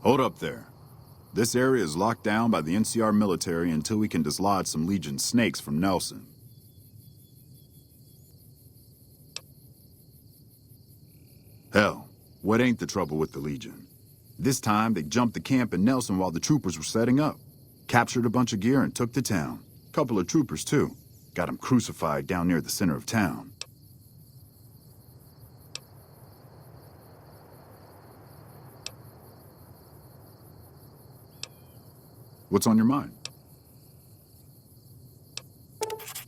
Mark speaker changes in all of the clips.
Speaker 1: Hold up there. This area is locked down by the NCR military until we can dislodge some Legion snakes from Nelson. Hell, what ain't the trouble with the Legion? This time, they jumped the camp in Nelson while the troopers were setting up. Captured a bunch of gear and took the town. Couple of troopers, too. Got them crucified down near the center of town. What's on your mind?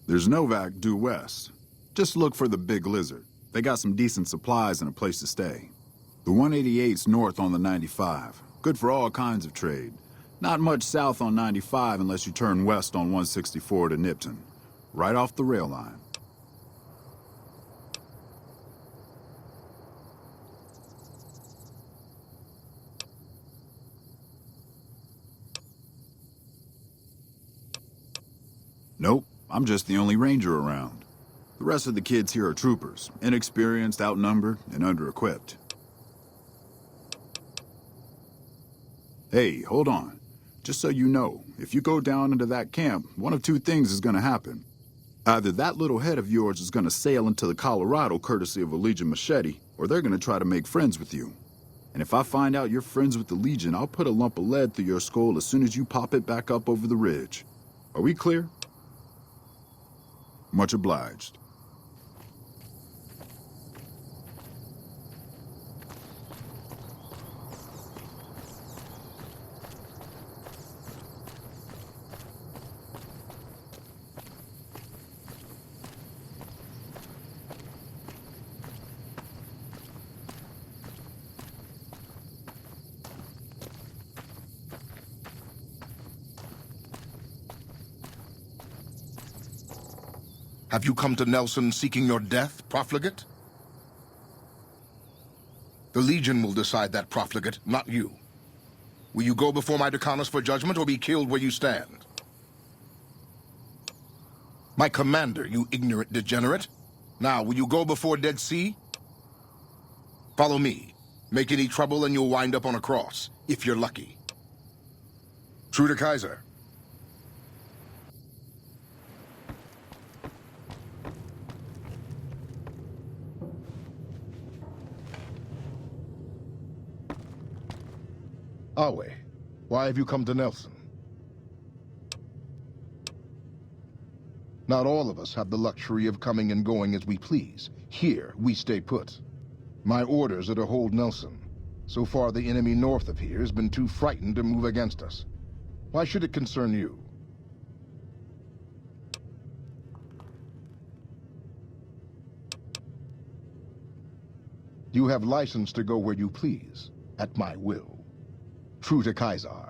Speaker 1: There's Novak due west. Just look for the Big Lizard. They got some decent supplies and a place to stay. The 188's north on the 95. Good for all kinds of trade. Not much south on 95 unless you turn west on 164 to Nipton. Right off the rail line. Nope, I'm just the only ranger around. The rest of the kids here are troopers, inexperienced, outnumbered, and under-equipped. Hey, hold on. Just so you know, if you go down into that camp, one of two things is gonna happen. Either that little head of yours is gonna sail into the Colorado courtesy of a Legion machete, or they're gonna try to make friends with you. And if I find out you're friends with the Legion, I'll put a lump of lead through your skull as soon as you pop it back up over the ridge. Are we clear? Much obliged.
Speaker 2: Have you come to Nelson seeking your death, profligate? The Legion will decide that, profligate, not you. Will you go before my Decanus for judgment or be killed where you stand? My commander, you ignorant degenerate. Now, will you go before Dead Sea? Follow me. Make any trouble and you'll wind up on a cross, if you're lucky. True to Kaiser. Awe, why have you come to Nelson? Not all of us have the luxury of coming and going as we please. Here, we stay put. My orders are to hold Nelson. So far, the enemy north of here has been too frightened to move against us. Why should it concern you? You have license to go where you please, at my will. True to Kaiser.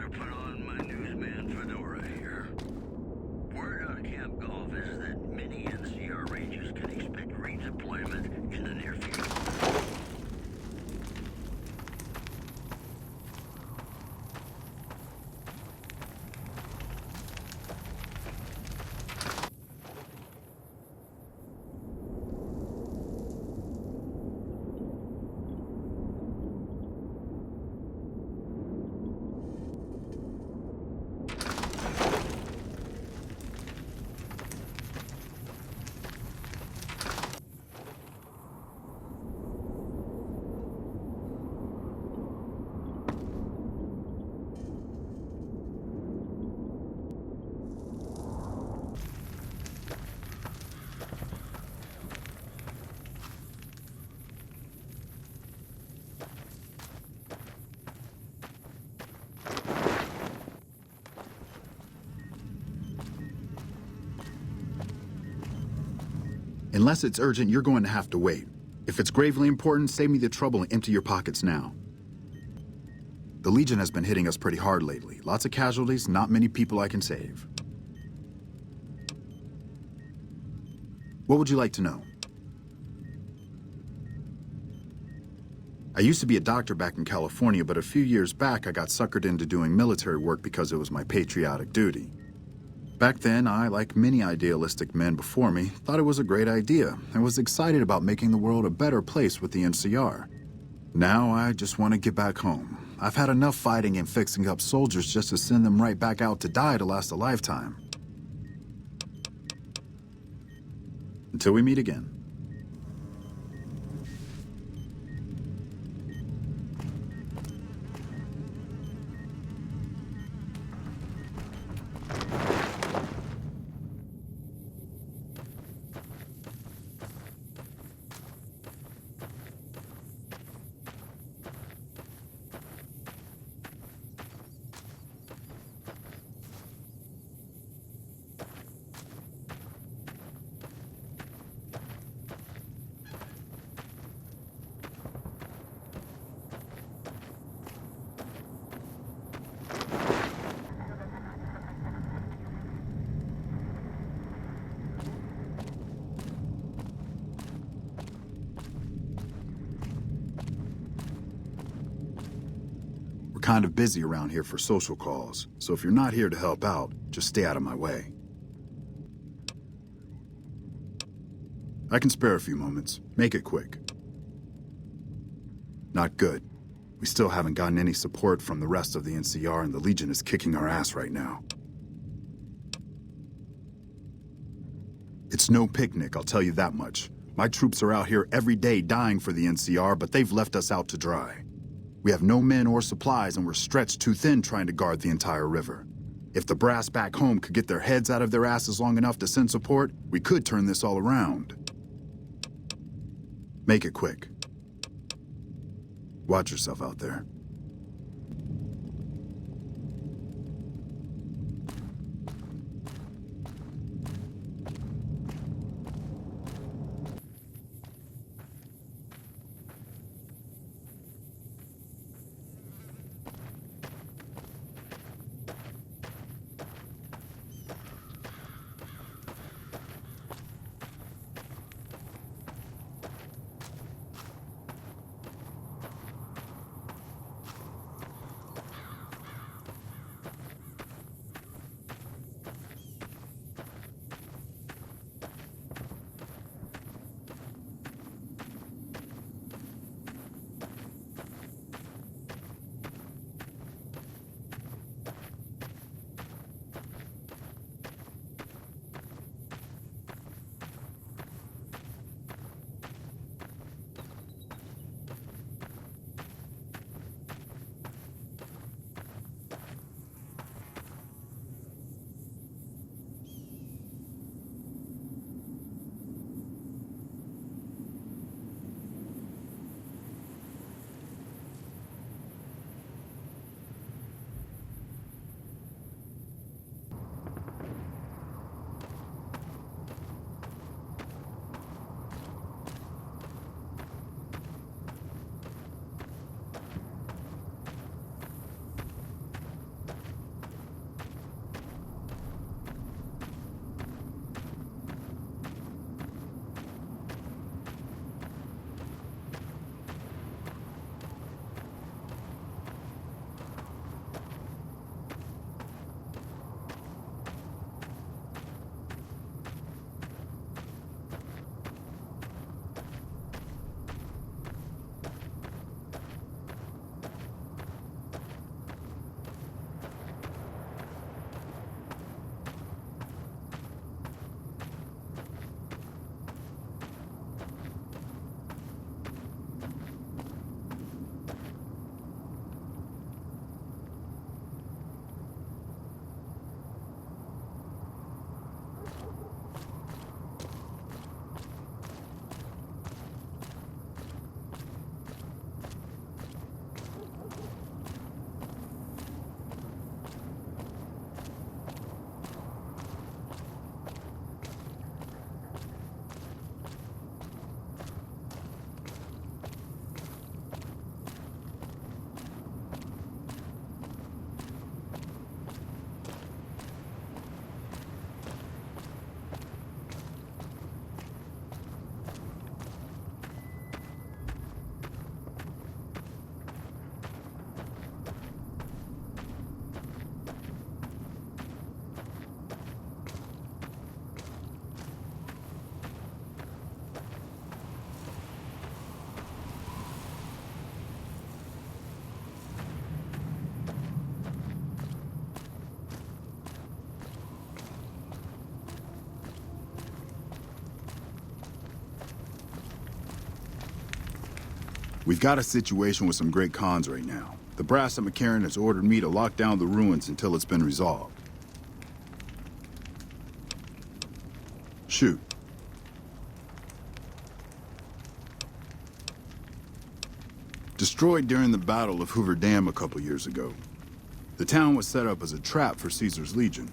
Speaker 3: better put on my newsman fedora here. Word out of Camp Golf is that many NCR Rangers can expect redeployment in the near future.
Speaker 1: Unless it's urgent, you're going to have to wait. If it's gravely important, save me the trouble and empty your pockets now. The Legion has been hitting us pretty hard lately. Lots of casualties, not many people I can save. What would you like to know? I used to be a doctor back in California, but a few years back I got suckered into doing military work because it was my patriotic duty. Back then, I, like many idealistic men before me, thought it was a great idea and was excited about making the world a better place with the NCR. Now, I just want to get back home. I've had enough fighting and fixing up soldiers just to send them right back out to die to last a lifetime. Until we meet again. Kind of busy around here for social calls, so if you're not here to help out, just stay out of my way. I can spare a few moments. Make it quick. Not good. We still haven't gotten any support from the rest of the NCR, and the Legion is kicking our ass right now. It's no picnic, I'll tell you that much. My troops are out here every day dying for the NCR, but they've left us out to dry. We have no men or supplies, and we're stretched too thin trying to guard the entire river. If the brass back home could get their heads out of their asses long enough to send support, we could turn this all around. Make it quick. Watch yourself out there. We've got a situation with some great cons right now. The brass at McCarran has ordered me to lock down the ruins until it's been resolved. Shoot. Destroyed during the Battle of Hoover Dam a couple years ago. The town was set up as a trap for Caesar's Legion.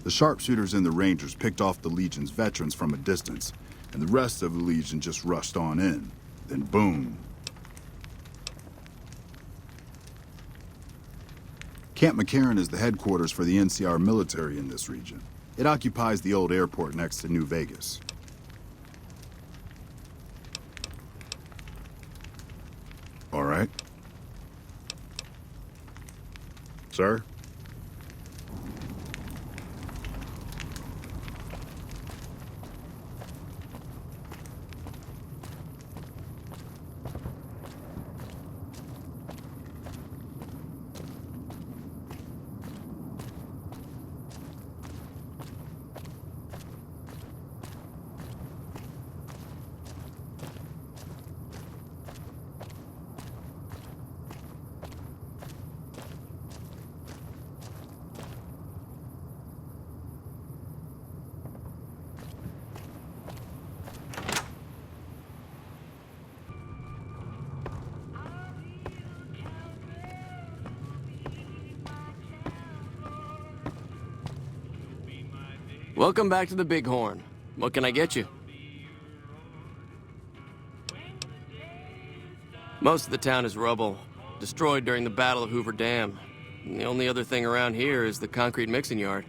Speaker 1: The sharpshooters and the Rangers picked off the Legion's veterans from a distance, and the rest of the Legion just rushed on in. Then boom. Camp McCarran is the headquarters for the NCR military in this region. It occupies the old airport next to New Vegas. All right. Sir?
Speaker 4: Welcome back to the Bighorn. What can I get you? Most of the town is rubble, destroyed during the Battle of Hoover Dam. And the only other thing around here is the concrete mixing yard.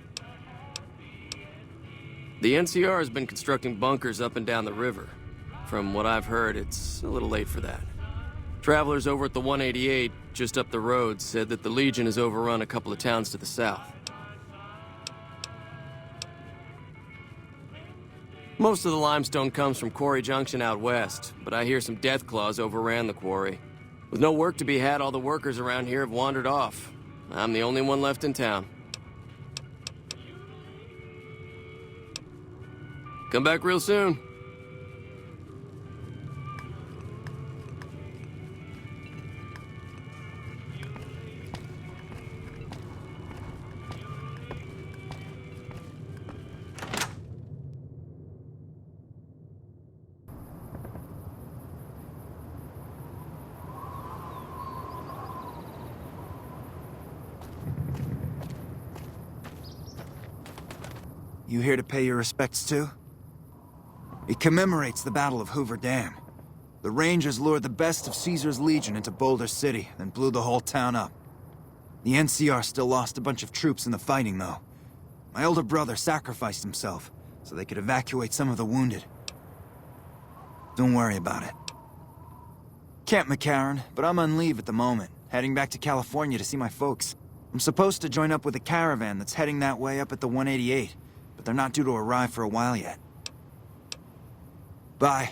Speaker 4: The NCR has been constructing bunkers up and down the river. From what I've heard, it's a little late for that. Travelers over at the 188, just up the road, said that the Legion has overrun a couple of towns to the south. Most of the limestone comes from Quarry Junction out west, but I hear some death claws overran the quarry. With no work to be had, all the workers around here have wandered off. I'm the only one left in town. Come back real soon.
Speaker 5: You here to pay your respects too? It commemorates the Battle of Hoover Dam. The Rangers lured the best of Caesar's Legion into Boulder City, then blew the whole town up. The NCR still lost a bunch of troops in the fighting, though. My older brother sacrificed himself, so they could evacuate some of the wounded. Don't worry about it. Camp McCarran, but I'm on leave at the moment, heading back to California to see my folks. I'm supposed to join up with a caravan that's heading that way up at the 188, but they're not due to arrive for a while yet. Bye.